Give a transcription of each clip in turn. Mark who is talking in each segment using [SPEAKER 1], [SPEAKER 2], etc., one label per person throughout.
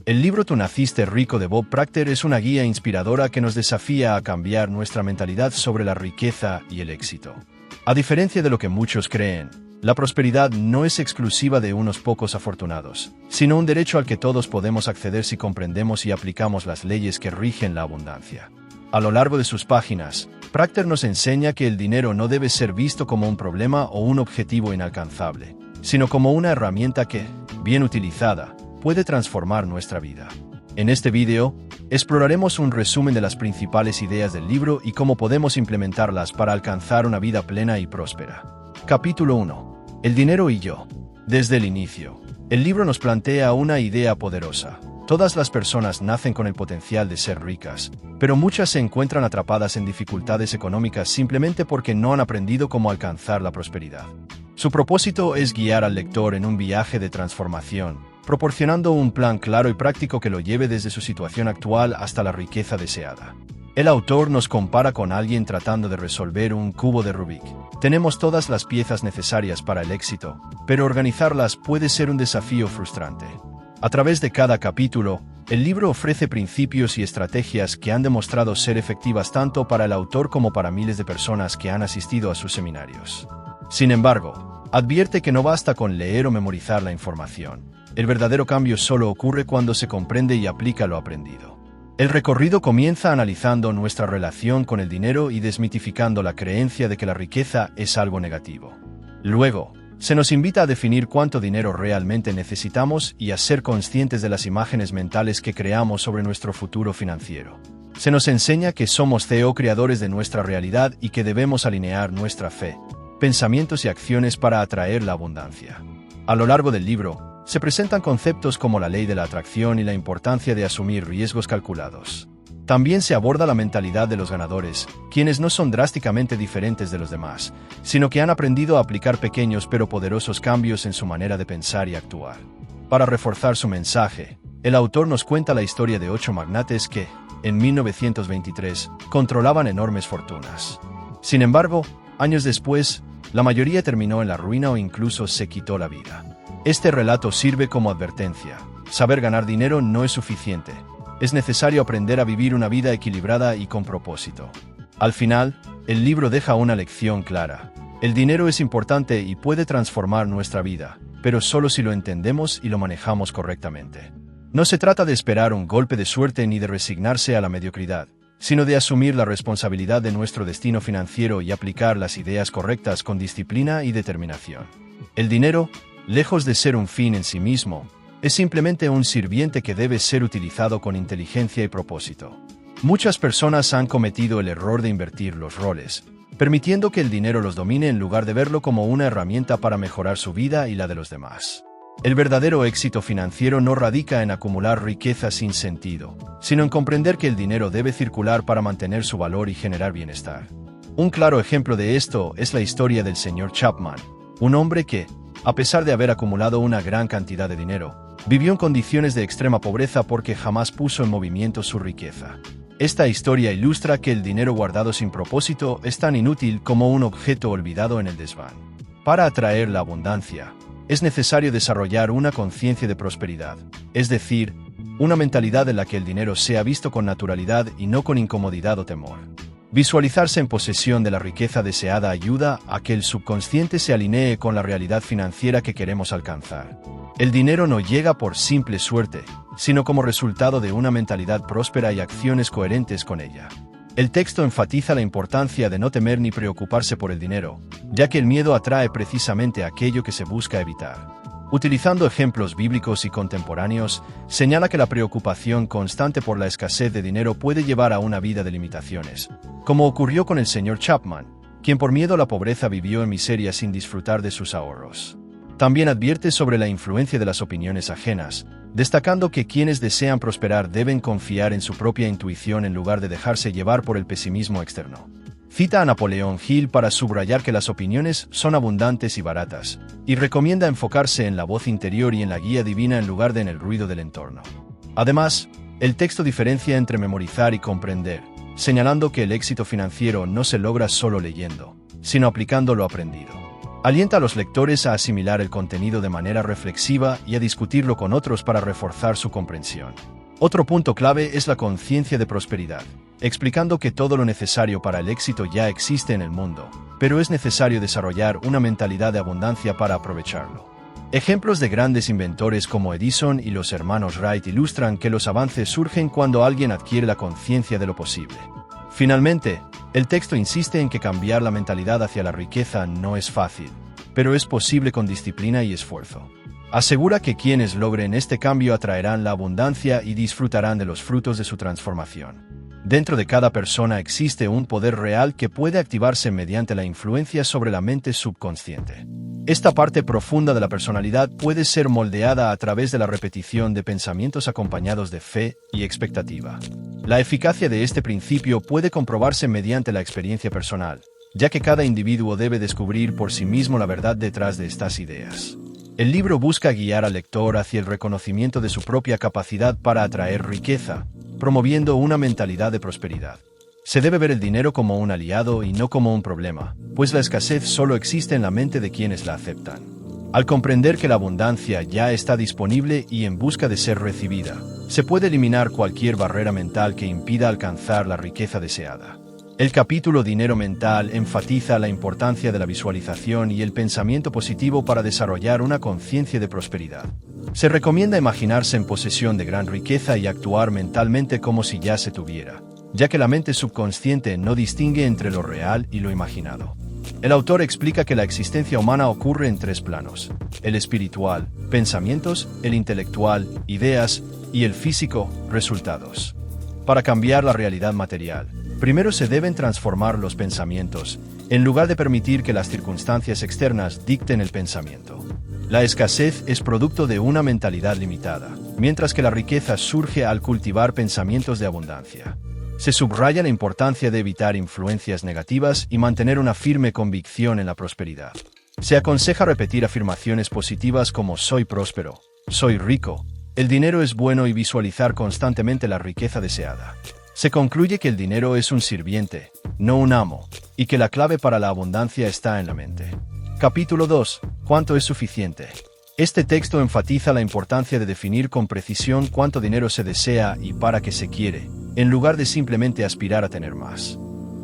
[SPEAKER 1] El libro Tú naciste rico de Bob Proctor es una guía inspiradora que nos desafía a cambiar nuestra mentalidad sobre la riqueza y el éxito. A diferencia de lo que muchos creen, la prosperidad no es exclusiva de unos pocos afortunados, sino un derecho al que todos podemos acceder si comprendemos y aplicamos las leyes que rigen la abundancia. A lo largo de sus páginas, Proctor nos enseña que el dinero no debe ser visto como un problema o un objetivo inalcanzable, sino como una herramienta que, bien utilizada, puede transformar nuestra vida. En este video, exploraremos un resumen de las principales ideas del libro y cómo podemos implementarlas para alcanzar una vida plena y próspera. Capítulo 1. El dinero y yo. Desde el inicio, el libro nos plantea una idea poderosa. Todas las personas nacen con el potencial de ser ricas, pero muchas se encuentran atrapadas en dificultades económicas simplemente porque no han aprendido cómo alcanzar la prosperidad. Su propósito es guiar al lector en un viaje de transformación, proporcionando un plan claro y práctico que lo lleve desde su situación actual hasta la riqueza deseada. El autor nos compara con alguien tratando de resolver un cubo de Rubik. Tenemos todas las piezas necesarias para el éxito, pero organizarlas puede ser un desafío frustrante. A través de cada capítulo, el libro ofrece principios y estrategias que han demostrado ser efectivas tanto para el autor como para miles de personas que han asistido a sus seminarios. Sin embargo, advierte que no basta con leer o memorizar la información. El verdadero cambio solo ocurre cuando se comprende y aplica lo aprendido. El recorrido comienza analizando nuestra relación con el dinero y desmitificando la creencia de que la riqueza es algo negativo. Luego, se nos invita a definir cuánto dinero realmente necesitamos y a ser conscientes de las imágenes mentales que creamos sobre nuestro futuro financiero. Se nos enseña que somos creadores de nuestra realidad y que debemos alinear nuestra fe, pensamientos y acciones para atraer la abundancia. A lo largo del libro, se presentan conceptos como la ley de la atracción y la importancia de asumir riesgos calculados. También se aborda la mentalidad de los ganadores, quienes no son drásticamente diferentes de los demás, sino que han aprendido a aplicar pequeños pero poderosos cambios en su manera de pensar y actuar. Para reforzar su mensaje, el autor nos cuenta la historia de 8 magnates que, en 1923, controlaban enormes fortunas. Sin embargo, años después, la mayoría terminó en la ruina o incluso se quitó la vida. Este relato sirve como advertencia. Saber ganar dinero no es suficiente. Es necesario aprender a vivir una vida equilibrada y con propósito. Al final, el libro deja una lección clara. El dinero es importante y puede transformar nuestra vida, pero solo si lo entendemos y lo manejamos correctamente. No se trata de esperar un golpe de suerte ni de resignarse a la mediocridad, sino de asumir la responsabilidad de nuestro destino financiero y aplicar las ideas correctas con disciplina y determinación. El dinero, lejos de ser un fin en sí mismo, es simplemente un sirviente que debe ser utilizado con inteligencia y propósito. Muchas personas han cometido el error de invertir los roles, permitiendo que el dinero los domine en lugar de verlo como una herramienta para mejorar su vida y la de los demás. El verdadero éxito financiero no radica en acumular riqueza sin sentido, sino en comprender que el dinero debe circular para mantener su valor y generar bienestar. Un claro ejemplo de esto es la historia del Sr. Chapman, un hombre que, a pesar de haber acumulado una gran cantidad de dinero, vivió en condiciones de extrema pobreza porque jamás puso en movimiento su riqueza. Esta historia ilustra que el dinero guardado sin propósito es tan inútil como un objeto olvidado en el desván. Para atraer la abundancia, es necesario desarrollar una conciencia de prosperidad, es decir, una mentalidad en la que el dinero sea visto con naturalidad y no con incomodidad o temor. Visualizarse en posesión de la riqueza deseada ayuda a que el subconsciente se alinee con la realidad financiera que queremos alcanzar. El dinero no llega por simple suerte, sino como resultado de una mentalidad próspera y acciones coherentes con ella. El texto enfatiza la importancia de no temer ni preocuparse por el dinero, ya que el miedo atrae precisamente aquello que se busca evitar. Utilizando ejemplos bíblicos y contemporáneos, señala que la preocupación constante por la escasez de dinero puede llevar a una vida de limitaciones, como ocurrió con el Sr. Chapman, quien por miedo a la pobreza vivió en miseria sin disfrutar de sus ahorros. También advierte sobre la influencia de las opiniones ajenas, destacando que quienes desean prosperar deben confiar en su propia intuición en lugar de dejarse llevar por el pesimismo externo. Cita a Napoleón Hill para subrayar que las opiniones son abundantes y baratas, y recomienda enfocarse en la voz interior y en la guía divina en lugar de en el ruido del entorno. Además, el texto diferencia entre memorizar y comprender, señalando que el éxito financiero no se logra solo leyendo, sino aplicando lo aprendido. Alienta a los lectores a asimilar el contenido de manera reflexiva y a discutirlo con otros para reforzar su comprensión. Otro punto clave es la conciencia de prosperidad, explicando que todo lo necesario para el éxito ya existe en el mundo, pero es necesario desarrollar una mentalidad de abundancia para aprovecharlo. Ejemplos de grandes inventores como Edison y los hermanos Wright ilustran que los avances surgen cuando alguien adquiere la conciencia de lo posible. Finalmente, el texto insiste en que cambiar la mentalidad hacia la riqueza no es fácil, pero es posible con disciplina y esfuerzo. Asegura que quienes logren este cambio atraerán la abundancia y disfrutarán de los frutos de su transformación. Dentro de cada persona existe un poder real que puede activarse mediante la influencia sobre la mente subconsciente. Esta parte profunda de la personalidad puede ser moldeada a través de la repetición de pensamientos acompañados de fe y expectativa. La eficacia de este principio puede comprobarse mediante la experiencia personal, ya que cada individuo debe descubrir por sí mismo la verdad detrás de estas ideas. El libro busca guiar al lector hacia el reconocimiento de su propia capacidad para atraer riqueza, promoviendo una mentalidad de prosperidad. Se debe ver el dinero como un aliado y no como un problema, pues la escasez solo existe en la mente de quienes la aceptan. Al comprender que la abundancia ya está disponible y en busca de ser recibida, se puede eliminar cualquier barrera mental que impida alcanzar la riqueza deseada. El capítulo Dinero Mental enfatiza la importancia de la visualización y el pensamiento positivo para desarrollar una conciencia de prosperidad. Se recomienda imaginarse en posesión de gran riqueza y actuar mentalmente como si ya se tuviera, ya que la mente subconsciente no distingue entre lo real y lo imaginado. El autor explica que la existencia humana ocurre en tres planos: el espiritual, pensamientos; el intelectual, ideas; y el físico, resultados. Para cambiar la realidad material, primero se deben transformar los pensamientos, en lugar de permitir que las circunstancias externas dicten el pensamiento. La escasez es producto de una mentalidad limitada, mientras que la riqueza surge al cultivar pensamientos de abundancia. Se subraya la importancia de evitar influencias negativas y mantener una firme convicción en la prosperidad. Se aconseja repetir afirmaciones positivas como soy próspero, soy rico, el dinero es bueno y visualizar constantemente la riqueza deseada. Se concluye que el dinero es un sirviente, no un amo, y que la clave para la abundancia está en la mente. Capítulo 2. ¿Cuánto es suficiente? Este texto enfatiza la importancia de definir con precisión cuánto dinero se desea y para qué se quiere, en lugar de simplemente aspirar a tener más.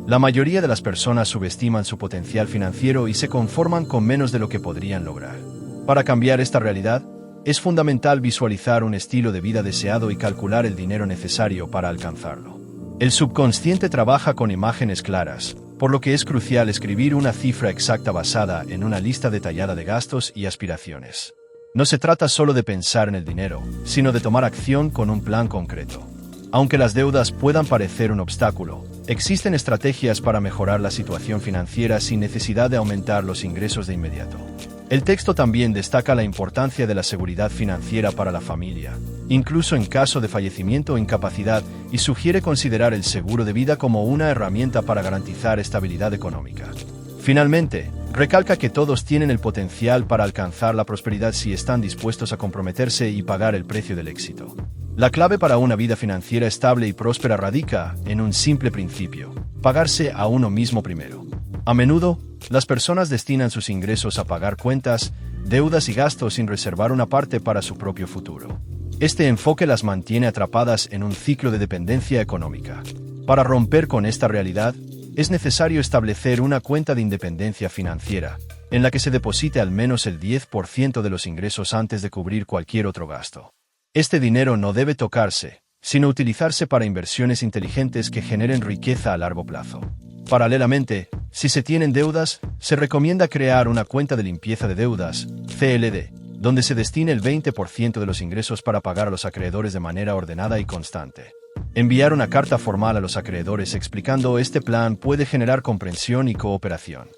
[SPEAKER 1] La mayoría de las personas subestiman su potencial financiero y se conforman con menos de lo que podrían lograr. Para cambiar esta realidad, es fundamental visualizar un estilo de vida deseado y calcular el dinero necesario para alcanzarlo. El subconsciente trabaja con imágenes claras, por lo que es crucial escribir una cifra exacta basada en una lista detallada de gastos y aspiraciones. No se trata solo de pensar en el dinero, sino de tomar acción con un plan concreto. Aunque las deudas puedan parecer un obstáculo, existen estrategias para mejorar la situación financiera sin necesidad de aumentar los ingresos de inmediato. El texto también destaca la importancia de la seguridad financiera para la familia, incluso en caso de fallecimiento o incapacidad, y sugiere considerar el seguro de vida como una herramienta para garantizar estabilidad económica. Finalmente, recalca que todos tienen el potencial para alcanzar la prosperidad si están dispuestos a comprometerse y pagar el precio del éxito. La clave para una vida financiera estable y próspera radica en un simple principio: pagarse a uno mismo primero. A menudo, las personas destinan sus ingresos a pagar cuentas, deudas y gastos sin reservar una parte para su propio futuro. Este enfoque las mantiene atrapadas en un ciclo de dependencia económica. Para romper con esta realidad, es necesario establecer una cuenta de independencia financiera, en la que se deposite al menos el 10% de los ingresos antes de cubrir cualquier otro gasto. Este dinero no debe tocarse, sino utilizarse para inversiones inteligentes que generen riqueza a largo plazo. Paralelamente, si se tienen deudas, se recomienda crear una cuenta de limpieza de deudas, CLD, donde se destine el 20% de los ingresos para pagar a los acreedores de manera ordenada y constante. Enviar una carta formal a los acreedores explicando este plan puede generar comprensión y cooperación.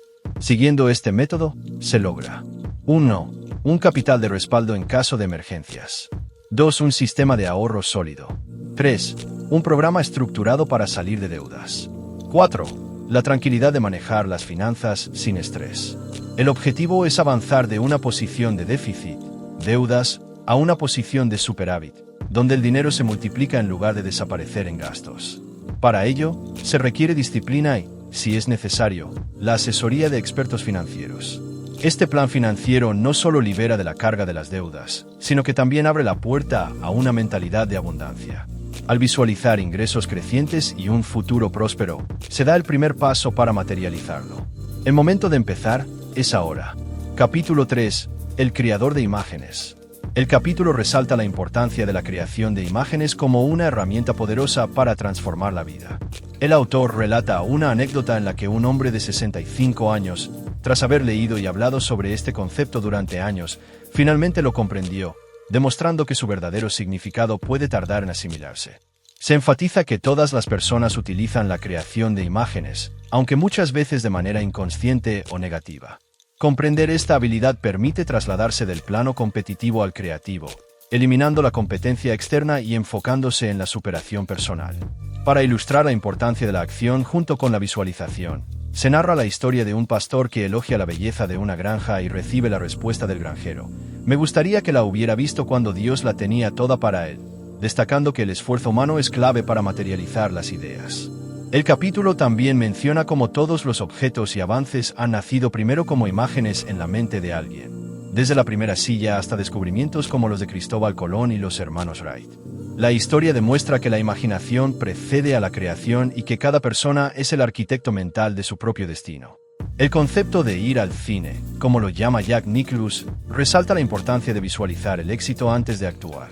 [SPEAKER 1] Siguiendo este método, se logra: 1. Un capital de respaldo en caso de emergencias. 2. Un sistema de ahorro sólido. 3. Un programa estructurado para salir de deudas. 4. La tranquilidad de manejar las finanzas sin estrés. El objetivo es avanzar de una posición de déficit, deudas, a una posición de superávit, donde el dinero se multiplica en lugar de desaparecer en gastos. Para ello, se requiere disciplina y, si es necesario, la asesoría de expertos financieros. Este plan financiero no solo libera de la carga de las deudas, sino que también abre la puerta a una mentalidad de abundancia. Al visualizar ingresos crecientes y un futuro próspero, se da el primer paso para materializarlo. El momento de empezar es ahora. Capítulo 3. El creador de imágenes. El capítulo resalta la importancia de la creación de imágenes como una herramienta poderosa para transformar la vida. El autor relata una anécdota en la que un hombre de 65 años, tras haber leído y hablado sobre este concepto durante años, finalmente lo comprendió, demostrando que su verdadero significado puede tardar en asimilarse. Se enfatiza que todas las personas utilizan la creación de imágenes, aunque muchas veces de manera inconsciente o negativa. Comprender esta habilidad permite trasladarse del plano competitivo al creativo, eliminando la competencia externa y enfocándose en la superación personal. Para ilustrar la importancia de la acción junto con la visualización, se narra la historia de un pastor que elogia la belleza de una granja y recibe la respuesta del granjero: "Me gustaría que la hubiera visto cuando Dios la tenía toda para él", destacando que el esfuerzo humano es clave para materializar las ideas. El capítulo también menciona cómo todos los objetos y avances han nacido primero como imágenes en la mente de alguien, desde la primera silla hasta descubrimientos como los de Cristóbal Colón y los hermanos Wright. La historia demuestra que la imaginación precede a la creación y que cada persona es el arquitecto mental de su propio destino. El concepto de ir al cine, como lo llama Jack Nicklaus, resalta la importancia de visualizar el éxito antes de actuar.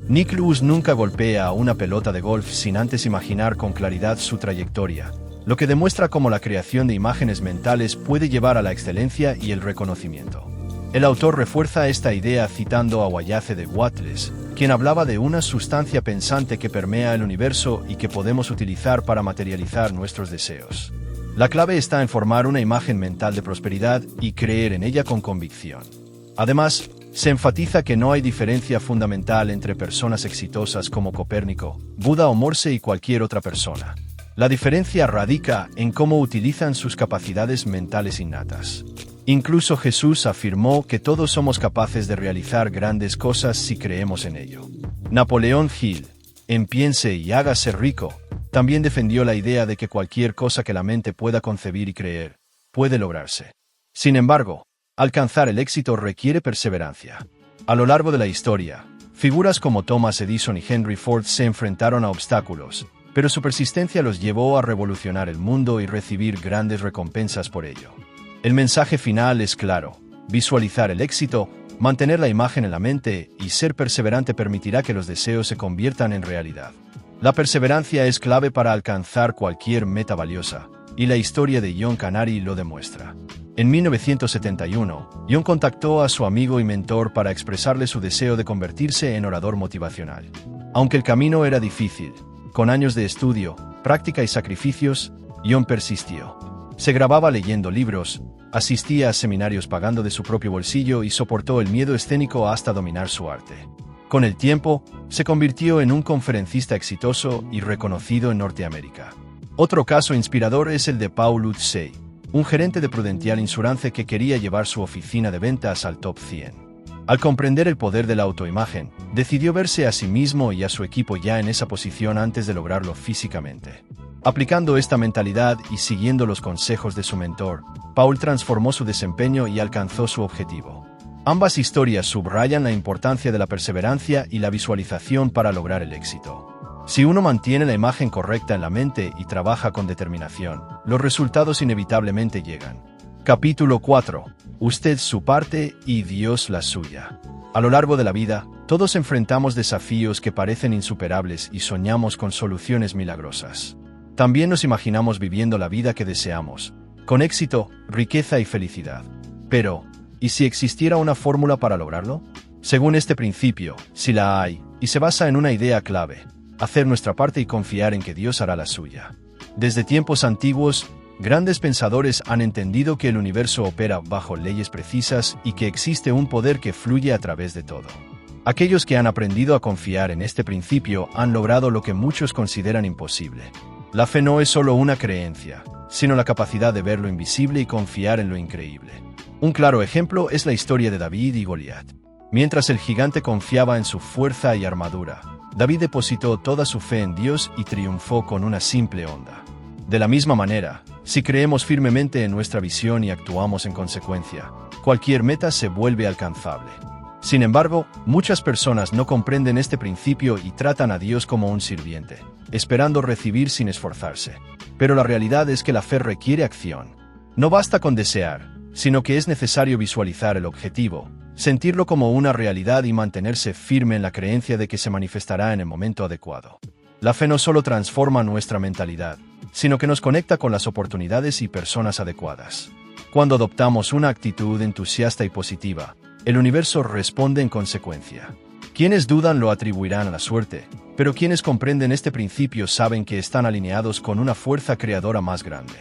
[SPEAKER 1] Nicklaus nunca golpea a una pelota de golf sin antes imaginar con claridad su trayectoria, lo que demuestra cómo la creación de imágenes mentales puede llevar a la excelencia y el reconocimiento. El autor refuerza esta idea citando a Wallace de Wattles, quien hablaba de una sustancia pensante que permea el universo y que podemos utilizar para materializar nuestros deseos. La clave está en formar una imagen mental de prosperidad y creer en ella con convicción. Además, se enfatiza que no hay diferencia fundamental entre personas exitosas como Copérnico, Buda o Morse y cualquier otra persona. La diferencia radica en cómo utilizan sus capacidades mentales innatas. Incluso Jesús afirmó que todos somos capaces de realizar grandes cosas si creemos en ello. Napoleón Hill, en Piense y hágase rico, también defendió la idea de que cualquier cosa que la mente pueda concebir y creer, puede lograrse. Sin embargo, alcanzar el éxito requiere perseverancia. A lo largo de la historia, figuras como Thomas Edison y Henry Ford se enfrentaron a obstáculos, pero su persistencia los llevó a revolucionar el mundo y recibir grandes recompensas por ello. El mensaje final es claro: visualizar el éxito, mantener la imagen en la mente y ser perseverante permitirá que los deseos se conviertan en realidad. La perseverancia es clave para alcanzar cualquier meta valiosa, y la historia de John Canary lo demuestra. En 1971, John contactó a su amigo y mentor para expresarle su deseo de convertirse en orador motivacional. Aunque el camino era difícil, con años de estudio, práctica y sacrificios, John persistió. Se grababa leyendo libros, asistía a seminarios pagando de su propio bolsillo y soportó el miedo escénico hasta dominar su arte. Con el tiempo, se convirtió en un conferencista exitoso y reconocido en Norteamérica. Otro caso inspirador es el de Paul Lutz, un gerente de Prudential Insurance que quería llevar su oficina de ventas al top 100. Al comprender el poder de la autoimagen, decidió verse a sí mismo y a su equipo ya en esa posición antes de lograrlo físicamente. Aplicando esta mentalidad y siguiendo los consejos de su mentor, Paul transformó su desempeño y alcanzó su objetivo. Ambas historias subrayan la importancia de la perseverancia y la visualización para lograr el éxito. Si uno mantiene la imagen correcta en la mente y trabaja con determinación, los resultados inevitablemente llegan. Capítulo 4. Usted su parte y Dios la suya. A lo largo de la vida, todos enfrentamos desafíos que parecen insuperables y soñamos con soluciones milagrosas. También nos imaginamos viviendo la vida que deseamos, con éxito, riqueza y felicidad. Pero, ¿y si existiera una fórmula para lograrlo? Según este principio, si la hay, y se basa en una idea clave: hacer nuestra parte y confiar en que Dios hará la suya. Desde tiempos antiguos, grandes pensadores han entendido que el universo opera bajo leyes precisas y que existe un poder que fluye a través de todo. Aquellos que han aprendido a confiar en este principio han logrado lo que muchos consideran imposible. La fe no es solo una creencia, sino la capacidad de ver lo invisible y confiar en lo increíble. Un claro ejemplo es la historia de David y Goliat. Mientras el gigante confiaba en su fuerza y armadura, David depositó toda su fe en Dios y triunfó con una simple onda. De la misma manera, si creemos firmemente en nuestra visión y actuamos en consecuencia, cualquier meta se vuelve alcanzable. Sin embargo, muchas personas no comprenden este principio y tratan a Dios como un sirviente, esperando recibir sin esforzarse. Pero la realidad es que la fe requiere acción. No basta con desear, sino que es necesario visualizar el objetivo, sentirlo como una realidad y mantenerse firme en la creencia de que se manifestará en el momento adecuado. La fe no solo transforma nuestra mentalidad, sino que nos conecta con las oportunidades y personas adecuadas. Cuando adoptamos una actitud entusiasta y positiva, el universo responde en consecuencia. Quienes dudan lo atribuirán a la suerte, pero quienes comprenden este principio saben que están alineados con una fuerza creadora más grande.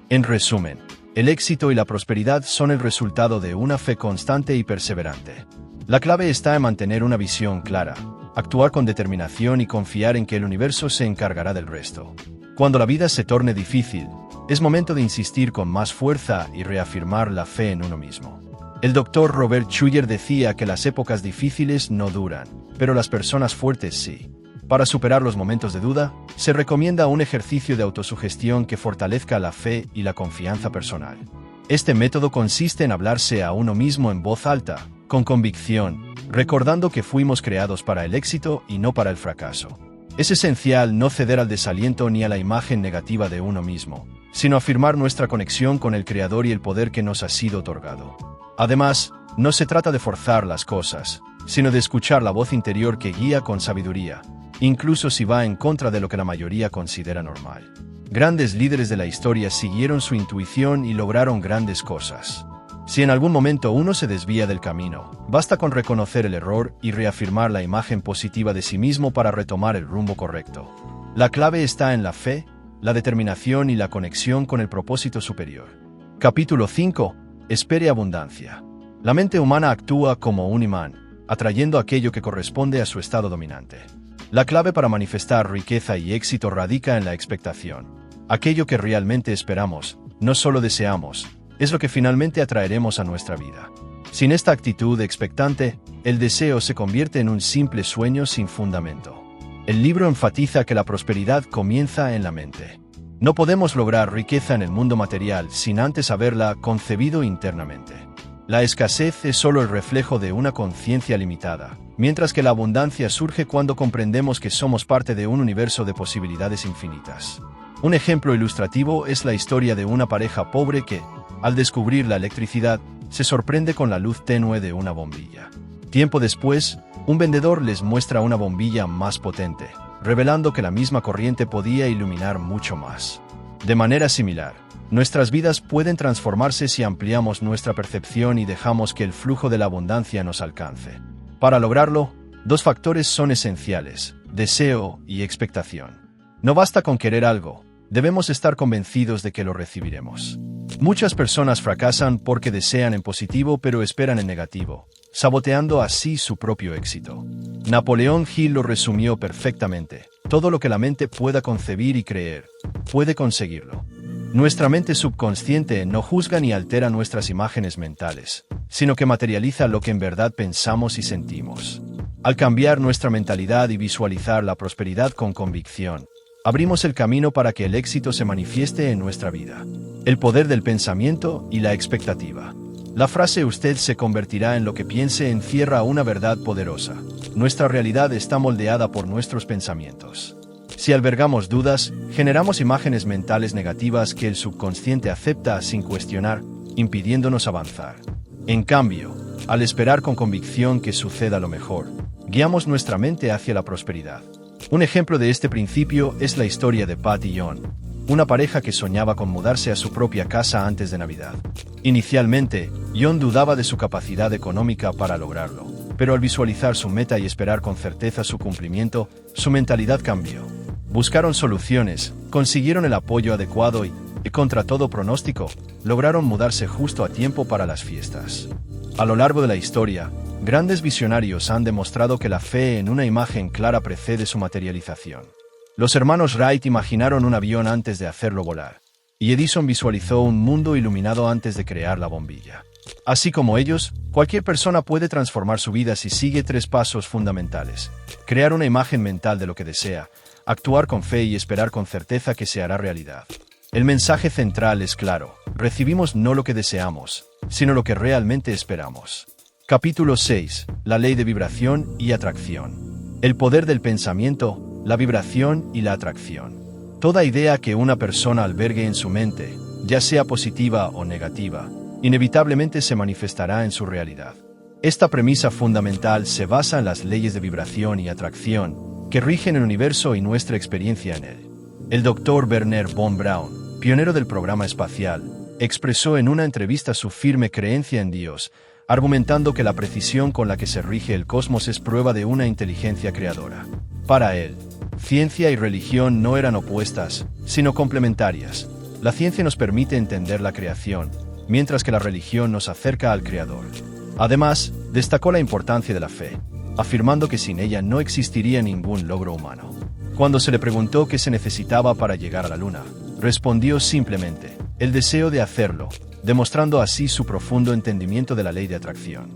[SPEAKER 1] En resumen, el éxito y la prosperidad son el resultado de una fe constante y perseverante. La clave está en mantener una visión clara, actuar con determinación y confiar en que el universo se encargará del resto. Cuando la vida se torne difícil, es momento de insistir con más fuerza y reafirmar la fe en uno mismo. El doctor Robert Schuller decía que las épocas difíciles no duran, pero las personas fuertes sí. Para superar los momentos de duda, se recomienda un ejercicio de autosugestión que fortalezca la fe y la confianza personal. Este método consiste en hablarse a uno mismo en voz alta, con convicción, recordando que fuimos creados para el éxito y no para el fracaso. Es esencial no ceder al desaliento ni a la imagen negativa de uno mismo, sino afirmar nuestra conexión con el Creador y el poder que nos ha sido otorgado. Además, no se trata de forzar las cosas, sino de escuchar la voz interior que guía con sabiduría, incluso si va en contra de lo que la mayoría considera normal. Grandes líderes de la historia siguieron su intuición y lograron grandes cosas. Si en algún momento uno se desvía del camino, basta con reconocer el error y reafirmar la imagen positiva de sí mismo para retomar el rumbo correcto. La clave está en la fe, la determinación y la conexión con el propósito superior. Capítulo 5. Espere abundancia. La mente humana actúa como un imán, atrayendo aquello que corresponde a su estado dominante. La clave para manifestar riqueza y éxito radica en la expectación. Aquello que realmente esperamos, no solo deseamos, es lo que finalmente atraeremos a nuestra vida. Sin esta actitud expectante, el deseo se convierte en un simple sueño sin fundamento. El libro enfatiza que la prosperidad comienza en la mente. No podemos lograr riqueza en el mundo material sin antes haberla concebido internamente. La escasez es solo el reflejo de una conciencia limitada, mientras que la abundancia surge cuando comprendemos que somos parte de un universo de posibilidades infinitas. Un ejemplo ilustrativo es la historia de una pareja pobre que, al descubrir la electricidad, se sorprende con la luz tenue de una bombilla. Tiempo después, un vendedor les muestra una bombilla más potente, revelando que la misma corriente podía iluminar mucho más. De manera similar, nuestras vidas pueden transformarse si ampliamos nuestra percepción y dejamos que el flujo de la abundancia nos alcance. Para lograrlo, dos factores son esenciales: deseo y expectación. No basta con querer algo, debemos estar convencidos de que lo recibiremos. Muchas personas fracasan porque desean en positivo pero esperan en negativo, saboteando así su propio éxito. Napoleón Hill lo resumió perfectamente: todo lo que la mente pueda concebir y creer, puede conseguirlo. Nuestra mente subconsciente no juzga ni altera nuestras imágenes mentales, sino que materializa lo que en verdad pensamos y sentimos. Al cambiar nuestra mentalidad y visualizar la prosperidad con convicción, abrimos el camino para que el éxito se manifieste en nuestra vida. El poder del pensamiento y la expectativa. La frase "usted se convertirá en lo que piense" encierra una verdad poderosa. Nuestra realidad está moldeada por nuestros pensamientos. Si albergamos dudas, generamos imágenes mentales negativas que el subconsciente acepta sin cuestionar, impidiéndonos avanzar. En cambio, al esperar con convicción que suceda lo mejor, guiamos nuestra mente hacia la prosperidad. Un ejemplo de este principio es la historia de Pat y John, una pareja que soñaba con mudarse a su propia casa antes de Navidad. Inicialmente, John dudaba de su capacidad económica para lograrlo, pero al visualizar su meta y esperar con certeza su cumplimiento, su mentalidad cambió. Buscaron soluciones, consiguieron el apoyo adecuado y, contra todo pronóstico, lograron mudarse justo a tiempo para las fiestas. A lo largo de la historia, grandes visionarios han demostrado que la fe en una imagen clara precede su materialización. Los hermanos Wright imaginaron un avión antes de hacerlo volar, y Edison visualizó un mundo iluminado antes de crear la bombilla. Así como ellos, cualquier persona puede transformar su vida si sigue 3 pasos fundamentales: crear una imagen mental de lo que desea, actuar con fe y esperar con certeza que se hará realidad. El mensaje central es claro: recibimos no lo que deseamos, sino lo que realmente esperamos. Capítulo 6. La ley de vibración y atracción. El poder del pensamiento, la vibración y la atracción. Toda idea que una persona albergue en su mente, ya sea positiva o negativa, inevitablemente se manifestará en su realidad. Esta premisa fundamental se basa en las leyes de vibración y atracción que rigen el universo y nuestra experiencia en él. El Dr. Wernher von Braun, pionero del programa espacial, expresó en una entrevista su firme creencia en Dios, argumentando que la precisión con la que se rige el cosmos es prueba de una inteligencia creadora. Para él, ciencia y religión no eran opuestas, sino complementarias. La ciencia nos permite entender la creación, mientras que la religión nos acerca al Creador. Además, destacó la importancia de la fe, afirmando que sin ella no existiría ningún logro humano. Cuando se le preguntó qué se necesitaba para llegar a la Luna, respondió simplemente: el deseo de hacerlo, demostrando así su profundo entendimiento de la ley de atracción.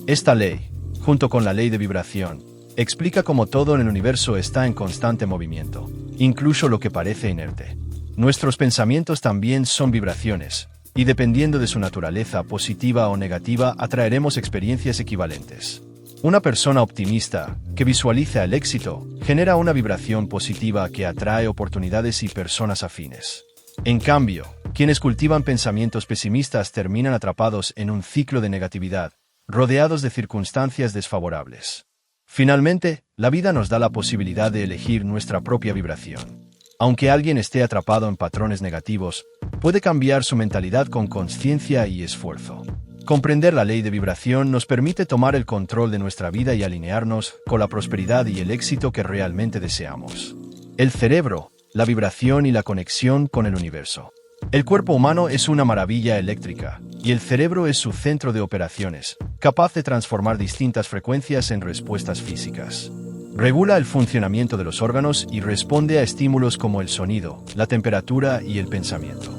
[SPEAKER 1] Esta ley, junto con la ley de vibración, explica cómo todo en el universo está en constante movimiento, incluso lo que parece inerte. Nuestros pensamientos también son vibraciones, y dependiendo de su naturaleza positiva o negativa, atraeremos experiencias equivalentes. Una persona optimista, que visualiza el éxito, genera una vibración positiva que atrae oportunidades y personas afines. En cambio, quienes cultivan pensamientos pesimistas terminan atrapados en un ciclo de negatividad, rodeados de circunstancias desfavorables. Finalmente, la vida nos da la posibilidad de elegir nuestra propia vibración. Aunque alguien esté atrapado en patrones negativos, puede cambiar su mentalidad con conciencia y esfuerzo. Comprender la ley de vibración nos permite tomar el control de nuestra vida y alinearnos con la prosperidad y el éxito que realmente deseamos. El cerebro, la vibración y la conexión con el universo. El cuerpo humano es una maravilla eléctrica, y el cerebro es su centro de operaciones, capaz de transformar distintas frecuencias en respuestas físicas. Regula el funcionamiento de los órganos y responde a estímulos como el sonido, la temperatura y el pensamiento.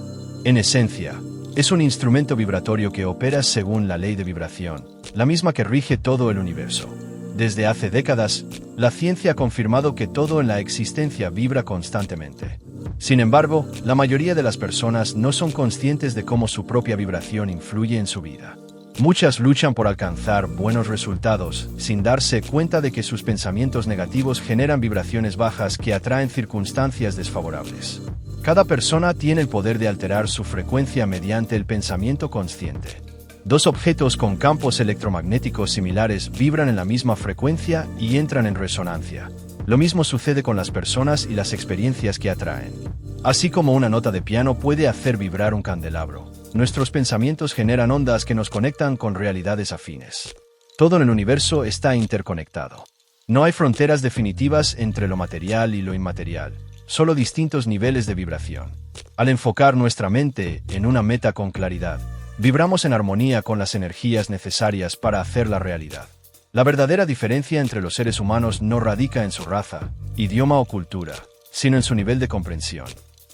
[SPEAKER 1] En esencia, es un instrumento vibratorio que opera según la ley de vibración, la misma que rige todo el universo. Desde hace décadas, la ciencia ha confirmado que todo en la existencia vibra constantemente. Sin embargo, la mayoría de las personas no son conscientes de cómo su propia vibración influye en su vida. Muchas luchan por alcanzar buenos resultados, sin darse cuenta de que sus pensamientos negativos generan vibraciones bajas que atraen circunstancias desfavorables. Cada persona tiene el poder de alterar su frecuencia mediante el pensamiento consciente. Dos objetos con campos electromagnéticos similares vibran en la misma frecuencia y entran en resonancia. Lo mismo sucede con las personas y las experiencias que atraen. Así como una nota de piano puede hacer vibrar un candelabro, nuestros pensamientos generan ondas que nos conectan con realidades afines. Todo en el universo está interconectado. No hay fronteras definitivas entre lo material y lo inmaterial, solo distintos niveles de vibración. Al enfocar nuestra mente en una meta con claridad, vibramos en armonía con las energías necesarias para hacerla realidad. La verdadera diferencia entre los seres humanos no radica en su raza, idioma o cultura, sino en su nivel de comprensión.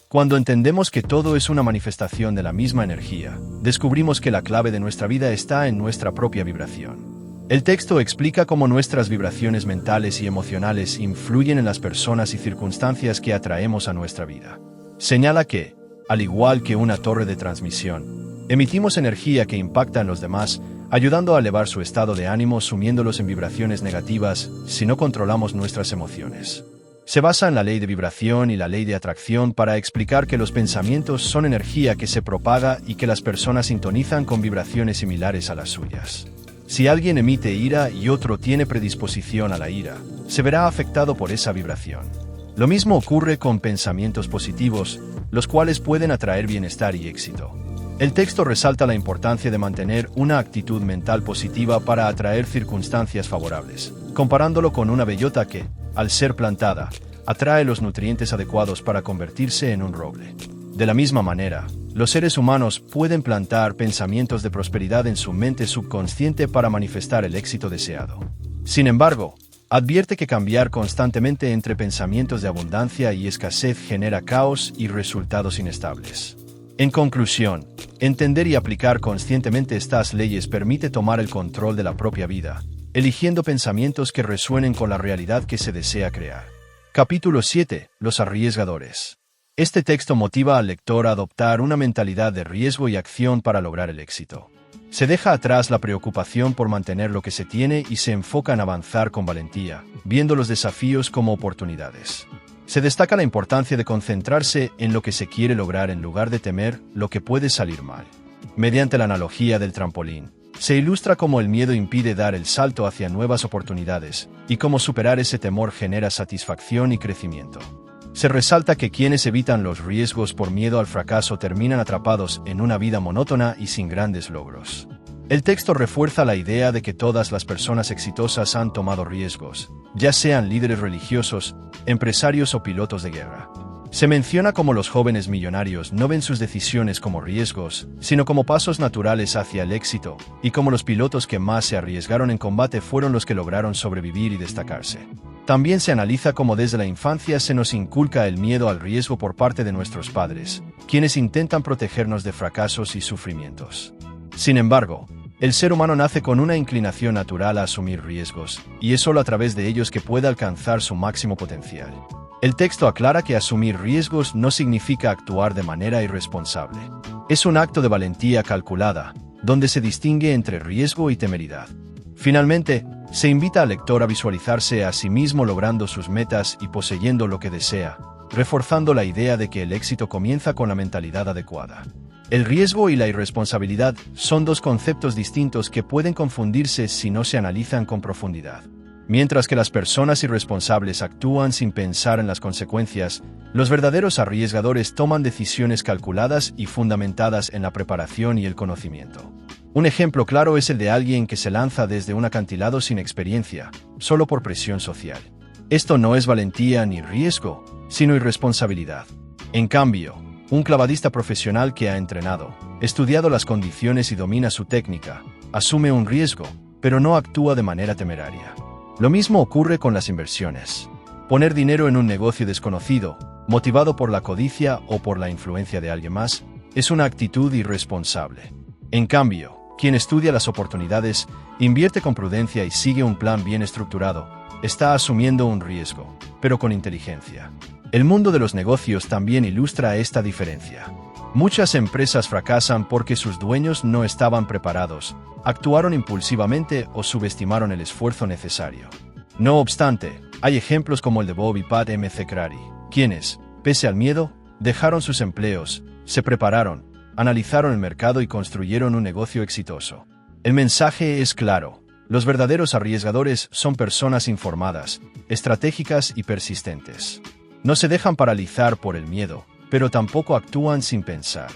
[SPEAKER 1] Cuando entendemos que todo es una manifestación de la misma energía, descubrimos que la clave de nuestra vida está en nuestra propia vibración. El texto explica cómo nuestras vibraciones mentales y emocionales influyen en las personas y circunstancias que atraemos a nuestra vida. Señala que, al igual que una torre de transmisión, emitimos energía que impacta en los demás, ayudando a elevar su estado de ánimo sumiéndolos en vibraciones negativas si no controlamos nuestras emociones. Se basa en la ley de vibración y la ley de atracción para explicar que los pensamientos son energía que se propaga y que las personas sintonizan con vibraciones similares a las suyas. Si alguien emite ira y otro tiene predisposición a la ira, se verá afectado por esa vibración. Lo mismo ocurre con pensamientos positivos, los cuales pueden atraer bienestar y éxito. El texto resalta la importancia de mantener una actitud mental positiva para atraer circunstancias favorables, comparándolo con una bellota que, al ser plantada, atrae los nutrientes adecuados para convertirse en un roble. De la misma manera, los seres humanos pueden plantar pensamientos de prosperidad en su mente subconsciente para manifestar el éxito deseado. Sin embargo, advierte que cambiar constantemente entre pensamientos de abundancia y escasez genera caos y resultados inestables. En conclusión, entender y aplicar conscientemente estas leyes permite tomar el control de la propia vida, eligiendo pensamientos que resuenen con la realidad que se desea crear. Capítulo 7. Los arriesgadores. Este texto motiva al lector a adoptar una mentalidad de riesgo y acción para lograr el éxito. Se deja atrás la preocupación por mantener lo que se tiene y se enfoca en avanzar con valentía, viendo los desafíos como oportunidades. Se destaca la importancia de concentrarse en lo que se quiere lograr en lugar de temer lo que puede salir mal. Mediante la analogía del trampolín, se ilustra cómo el miedo impide dar el salto hacia nuevas oportunidades y cómo superar ese temor genera satisfacción y crecimiento. Se resalta que quienes evitan los riesgos por miedo al fracaso terminan atrapados en una vida monótona y sin grandes logros. El texto refuerza la idea de que todas las personas exitosas han tomado riesgos, ya sean líderes religiosos, empresarios o pilotos de guerra. Se menciona cómo los jóvenes millonarios no ven sus decisiones como riesgos, sino como pasos naturales hacia el éxito, y cómo los pilotos que más se arriesgaron en combate fueron los que lograron sobrevivir y destacarse. También se analiza cómo desde la infancia se nos inculca el miedo al riesgo por parte de nuestros padres, quienes intentan protegernos de fracasos y sufrimientos. Sin embargo, el ser humano nace con una inclinación natural a asumir riesgos, y es solo a través de ellos que puede alcanzar su máximo potencial. El texto aclara que asumir riesgos no significa actuar de manera irresponsable. Es un acto de valentía calculada, donde se distingue entre riesgo y temeridad. Finalmente, se invita al lector a visualizarse a sí mismo logrando sus metas y poseyendo lo que desea, reforzando la idea de que el éxito comienza con la mentalidad adecuada. El riesgo y la irresponsabilidad son dos conceptos distintos que pueden confundirse si no se analizan con profundidad. Mientras que las personas irresponsables actúan sin pensar en las consecuencias, los verdaderos arriesgadores toman decisiones calculadas y fundamentadas en la preparación y el conocimiento. Un ejemplo claro es el de alguien que se lanza desde un acantilado sin experiencia, solo por presión social. Esto no es valentía ni riesgo, sino irresponsabilidad. En cambio, un clavadista profesional que ha entrenado, estudiado las condiciones y domina su técnica, asume un riesgo, pero no actúa de manera temeraria. Lo mismo ocurre con las inversiones. Poner dinero en un negocio desconocido, motivado por la codicia o por la influencia de alguien más, es una actitud irresponsable. En cambio, quien estudia las oportunidades, invierte con prudencia y sigue un plan bien estructurado, está asumiendo un riesgo, pero con inteligencia. El mundo de los negocios también ilustra esta diferencia. Muchas empresas fracasan porque sus dueños no estaban preparados, actuaron impulsivamente o subestimaron el esfuerzo necesario. No obstante, hay ejemplos como el de Bob y Pat McCrary, quienes, pese al miedo, dejaron sus empleos, se prepararon, analizaron el mercado y construyeron un negocio exitoso. El mensaje es claro: los verdaderos arriesgadores son personas informadas, estratégicas y persistentes. No se dejan paralizar por el miedo, pero tampoco actúan sin pensar.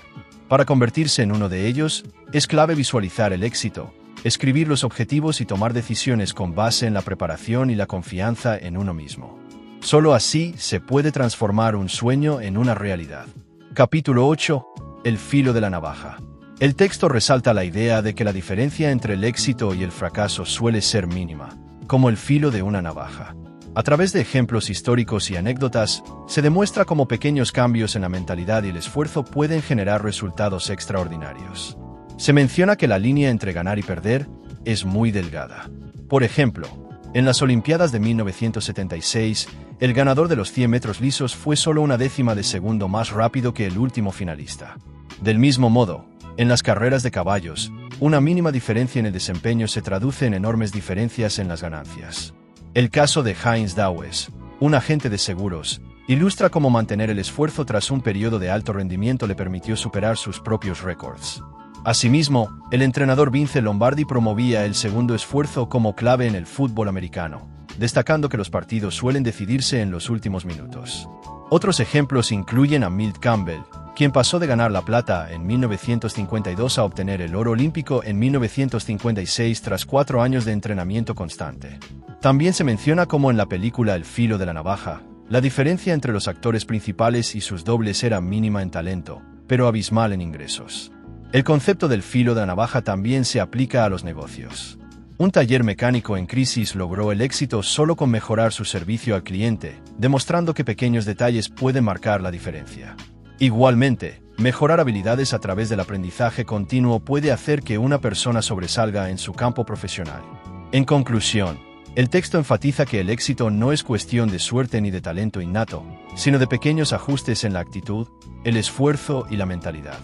[SPEAKER 1] Para convertirse en uno de ellos, es clave visualizar el éxito, escribir los objetivos y tomar decisiones con base en la preparación y la confianza en uno mismo. Solo así se puede transformar un sueño en una realidad. Capítulo 8. El filo de la navaja. El texto resalta la idea de que la diferencia entre el éxito y el fracaso suele ser mínima, como el filo de una navaja. A través de ejemplos históricos y anécdotas, se demuestra cómo pequeños cambios en la mentalidad y el esfuerzo pueden generar resultados extraordinarios. Se menciona que la línea entre ganar y perder es muy delgada. Por ejemplo, en las Olimpiadas de 1976, el ganador de los 100 metros lisos fue solo una décima de segundo más rápido que el último finalista. Del mismo modo, en las carreras de caballos, una mínima diferencia en el desempeño se traduce en enormes diferencias en las ganancias. El caso de Heinz Dawes, un agente de seguros, ilustra cómo mantener el esfuerzo tras un periodo de alto rendimiento le permitió superar sus propios récords. Asimismo, el entrenador Vince Lombardi promovía el segundo esfuerzo como clave en el fútbol americano, destacando que los partidos suelen decidirse en los últimos minutos. Otros ejemplos incluyen a Milt Campbell, quien pasó de ganar la plata en 1952 a obtener el oro olímpico en 1956 tras 4 años de entrenamiento constante. También se menciona cómo en la película El filo de la navaja, la diferencia entre los actores principales y sus dobles era mínima en talento, pero abismal en ingresos. El concepto del filo de la navaja también se aplica a los negocios. Un taller mecánico en crisis logró el éxito solo con mejorar su servicio al cliente, demostrando que pequeños detalles pueden marcar la diferencia. Igualmente, mejorar habilidades a través del aprendizaje continuo puede hacer que una persona sobresalga en su campo profesional. En conclusión, El texto enfatiza que el éxito no es cuestión de suerte ni de talento innato, sino de pequeños ajustes en la actitud, el esfuerzo y la mentalidad.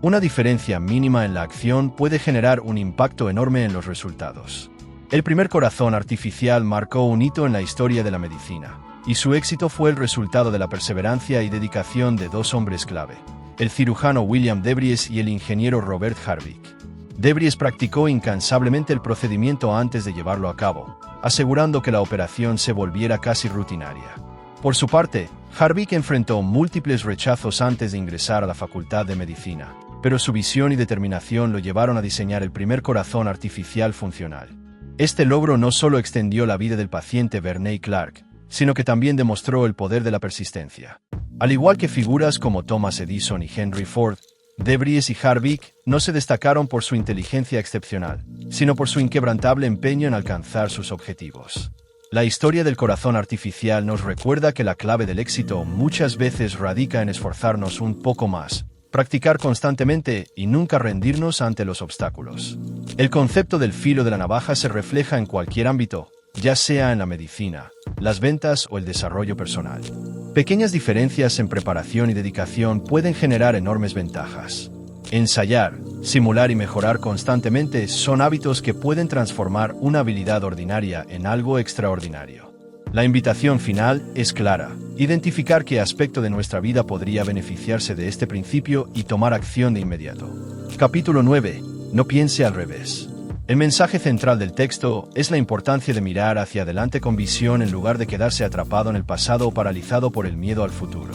[SPEAKER 1] Una diferencia mínima en la acción puede generar un impacto enorme en los resultados. El primer corazón artificial marcó un hito en la historia de la medicina, y su éxito fue el resultado de la perseverancia y dedicación de dos hombres clave, el cirujano William Debries y el ingeniero Robert Harvick. Debries practicó incansablemente el procedimiento antes de llevarlo a cabo, asegurando que la operación se volviera casi rutinaria. Por su parte, Harvick enfrentó múltiples rechazos antes de ingresar a la Facultad de Medicina, pero su visión y determinación lo llevaron a diseñar el primer corazón artificial funcional. Este logro no solo extendió la vida del paciente Verney Clark, sino que también demostró el poder de la persistencia. Al igual que figuras como Thomas Edison y Henry Ford, Debries y Harvick no se destacaron por su inteligencia excepcional, sino por su inquebrantable empeño en alcanzar sus objetivos. La historia del corazón artificial nos recuerda que la clave del éxito muchas veces radica en esforzarnos un poco más, practicar constantemente y nunca rendirnos ante los obstáculos. El concepto del filo de la navaja se refleja en cualquier ámbito, ya sea en la medicina, las ventas o el desarrollo personal. Pequeñas diferencias en preparación y dedicación pueden generar enormes ventajas. Ensayar, simular y mejorar constantemente son hábitos que pueden transformar una habilidad ordinaria en algo extraordinario. La invitación final es clara: identificar qué aspecto de nuestra vida podría beneficiarse de este principio y tomar acción de inmediato. Capítulo 9. No piense al revés. El mensaje central del texto es la importancia de mirar hacia adelante con visión en lugar de quedarse atrapado en el pasado o paralizado por el miedo al futuro.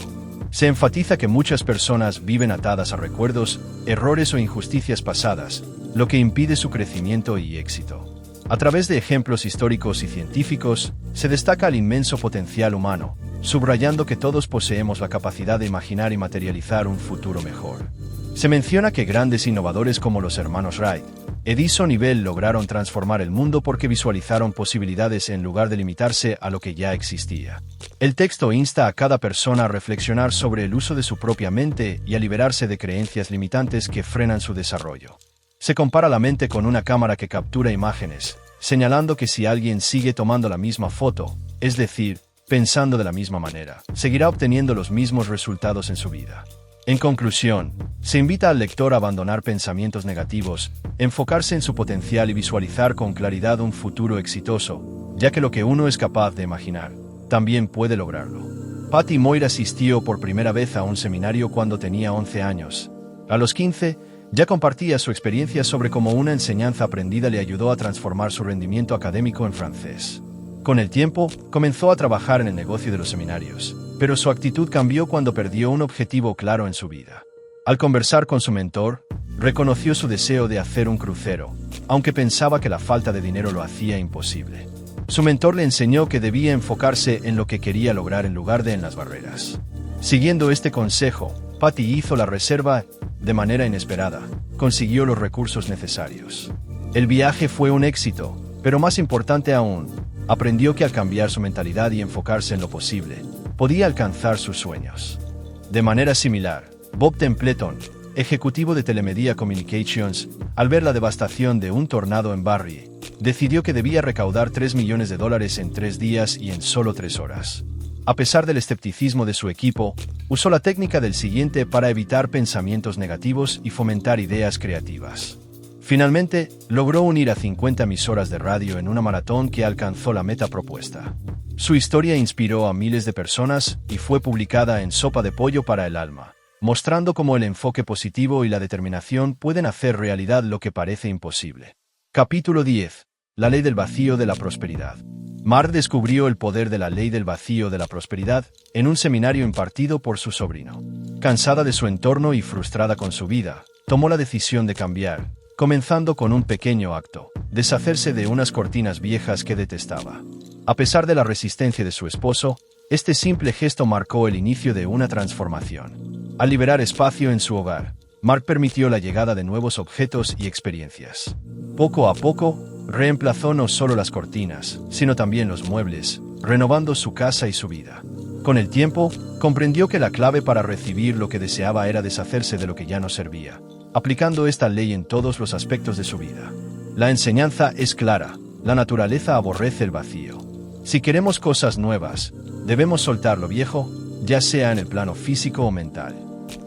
[SPEAKER 1] Se enfatiza que muchas personas viven atadas a recuerdos, errores o injusticias pasadas, lo que impide su crecimiento y éxito. A través de ejemplos históricos y científicos, se destaca el inmenso potencial humano, subrayando que todos poseemos la capacidad de imaginar y materializar un futuro mejor. Se menciona que grandes innovadores como los hermanos Wright, Edison y Bell lograron transformar el mundo porque visualizaron posibilidades en lugar de limitarse a lo que ya existía. El texto insta a cada persona a reflexionar sobre el uso de su propia mente y a liberarse de creencias limitantes que frenan su desarrollo. Se compara la mente con una cámara que captura imágenes, señalando que si alguien sigue tomando la misma foto, es decir, pensando de la misma manera, seguirá obteniendo los mismos resultados en su vida. En conclusión, se invita al lector a abandonar pensamientos negativos, enfocarse en su potencial y visualizar con claridad un futuro exitoso, ya que lo que uno es capaz de imaginar, también puede lograrlo. Patty Moir asistió por primera vez a un seminario cuando tenía 11 años. A los 15, ya compartía su experiencia sobre cómo una enseñanza aprendida le ayudó a transformar su rendimiento académico en francés. Con el tiempo, comenzó a trabajar en el negocio de los seminarios, pero su actitud cambió cuando perdió un objetivo claro en su vida. Al conversar con su mentor, reconoció su deseo de hacer un crucero, aunque pensaba que la falta de dinero lo hacía imposible. Su mentor le enseñó que debía enfocarse en lo que quería lograr en lugar de en las barreras. Siguiendo este consejo, Patty hizo la reserva de manera inesperada, consiguió los recursos necesarios. El viaje fue un éxito, pero más importante aún, aprendió que al cambiar su mentalidad y enfocarse en lo posible, podía alcanzar sus sueños. De manera similar, Bob Templeton, ejecutivo de Telemedia Communications, al ver la devastación de un tornado en Barrie, decidió que debía recaudar $3 millones en 3 días y en solo 3 horas. A pesar del escepticismo de su equipo, usó la técnica del siguiente para evitar pensamientos negativos y fomentar ideas creativas. Finalmente, logró unir a 50 emisoras de radio en una maratón que alcanzó la meta propuesta. Su historia inspiró a miles de personas y fue publicada en Sopa de Pollo para el Alma, mostrando cómo el enfoque positivo y la determinación pueden hacer realidad lo que parece imposible. Capítulo 10. La ley del vacío de la prosperidad. Mark descubrió el poder de la ley del vacío de la prosperidad en un seminario impartido por su sobrino. Cansada de su entorno y frustrada con su vida, tomó la decisión de cambiar, comenzando con un pequeño acto: deshacerse de unas cortinas viejas que detestaba. A pesar de la resistencia de su esposo, este simple gesto marcó el inicio de una transformación. Al liberar espacio en su hogar, Mark permitió la llegada de nuevos objetos y experiencias. Poco a poco, reemplazó no solo las cortinas, sino también los muebles, renovando su casa y su vida. Con el tiempo, comprendió que la clave para recibir lo que deseaba era deshacerse de lo que ya no servía, aplicando esta ley en todos los aspectos de su vida. La enseñanza es clara: La naturaleza aborrece el vacío. Si queremos cosas nuevas, debemos soltar lo viejo, ya sea en el plano físico o mental.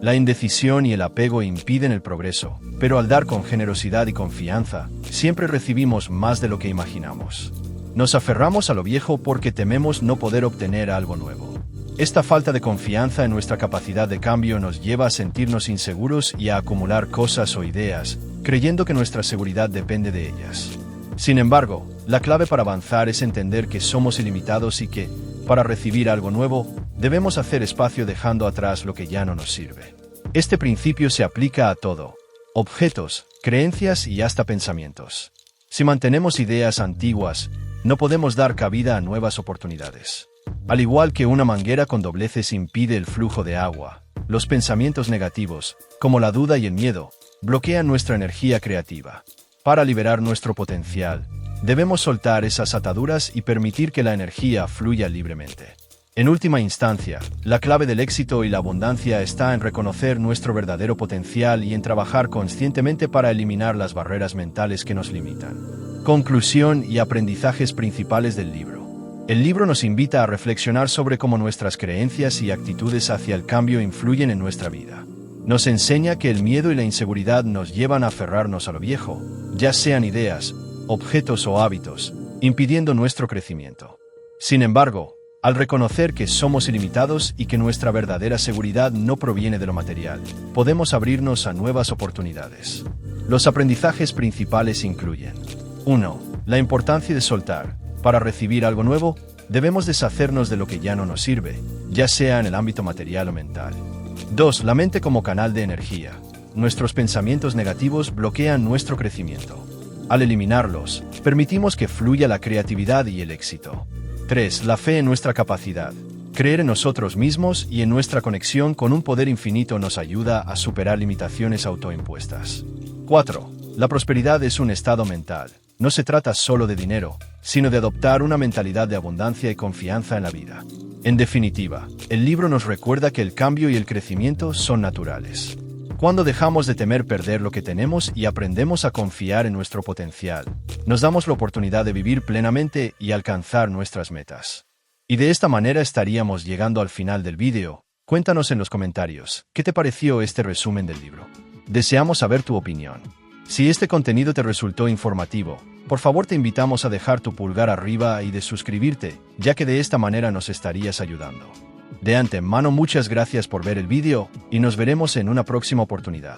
[SPEAKER 1] La indecisión y el apego impiden el progreso, pero al dar con generosidad y confianza, siempre recibimos más de lo que imaginamos. Nos aferramos a lo viejo porque tememos no poder obtener algo nuevo. Esta falta de confianza en nuestra capacidad de cambio nos lleva a sentirnos inseguros y a acumular cosas o ideas, creyendo que nuestra seguridad depende de ellas. Sin embargo, la clave para avanzar es entender que somos ilimitados y que, para recibir algo nuevo, debemos hacer espacio dejando atrás lo que ya no nos sirve. Este principio se aplica a todo: objetos, creencias y hasta pensamientos. Si mantenemos ideas antiguas, no podemos dar cabida a nuevas oportunidades. Al igual que una manguera con dobleces impide el flujo de agua, los pensamientos negativos, como la duda y el miedo, bloquean nuestra energía creativa. Para liberar nuestro potencial, debemos soltar esas ataduras y permitir que la energía fluya libremente. En última instancia, la clave del éxito y la abundancia está en reconocer nuestro verdadero potencial y en trabajar conscientemente para eliminar las barreras mentales que nos limitan. Conclusión y aprendizajes principales del libro. El libro nos invita a reflexionar sobre cómo nuestras creencias y actitudes hacia el cambio influyen en nuestra vida. Nos enseña que el miedo y la inseguridad nos llevan a aferrarnos a lo viejo, ya sean ideas, objetos o hábitos, impidiendo nuestro crecimiento. Sin embargo, al reconocer que somos ilimitados y que nuestra verdadera seguridad no proviene de lo material, podemos abrirnos a nuevas oportunidades. Los aprendizajes principales incluyen: 1. La importancia de soltar. Para recibir algo nuevo, debemos deshacernos de lo que ya no nos sirve, ya sea en el ámbito material o mental. 2. La mente como canal de energía. Nuestros pensamientos negativos bloquean nuestro crecimiento. Al eliminarlos, permitimos que fluya la creatividad y el éxito. 3. La fe en nuestra capacidad. Creer en nosotros mismos y en nuestra conexión con un poder infinito nos ayuda a superar limitaciones autoimpuestas. 4. La prosperidad es un estado mental. No se trata solo de dinero, sino de adoptar una mentalidad de abundancia y confianza en la vida. En definitiva, el libro nos recuerda que el cambio y el crecimiento son naturales. Cuando dejamos de temer perder lo que tenemos y aprendemos a confiar en nuestro potencial, nos damos la oportunidad de vivir plenamente y alcanzar nuestras metas. Y de esta manera estaríamos llegando al final del vídeo. Cuéntanos en los comentarios, ¿qué te pareció este resumen del libro? Deseamos saber tu opinión. Si este contenido te resultó informativo, por favor te invitamos a dejar tu pulgar arriba y de suscribirte, ya que de esta manera nos estarías ayudando. De antemano muchas gracias por ver el vídeo y nos veremos en una próxima oportunidad.